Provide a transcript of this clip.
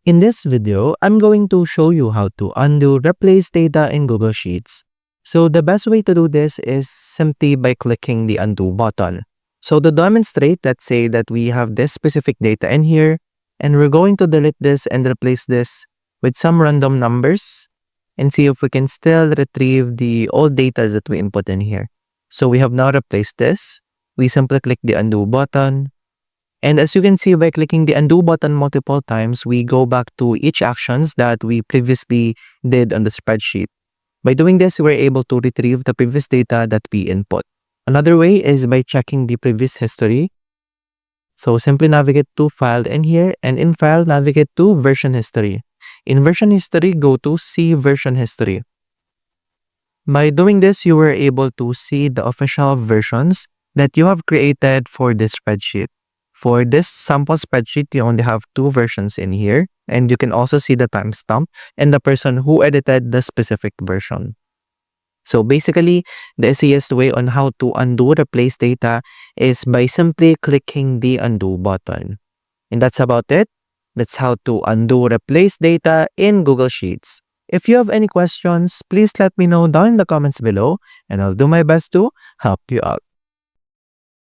In this video, I'm going to show you how to undo replace data in Google Sheets. So the best way to do this is simply by clicking the undo button. So to demonstrate, let's say that we have this specific data in here, and we're going to delete this and replace this with some random numbers and see if we can still retrieve the old data that we input in here. So we have now replaced this. We simply click the undo button. And as you can see, by clicking the undo button multiple times, we go back to each actions that we previously did on the spreadsheet. By doing this, we're able to retrieve the previous data that we input. Another way is by checking the previous history. So simply navigate to File in here, and in File, navigate to Version History. In Version History, go to See Version History. By doing this, you were able to see the official versions that you have created for this spreadsheet. For this sample spreadsheet, you only have two versions in here, and you can also see the timestamp and the person who edited the specific version. So basically, the easiest way on how to undo replace data is by simply clicking the undo button. And that's about it. That's how to undo replace data in Google Sheets. If you have any questions, please let me know down in the comments below, and I'll do my best to help you out.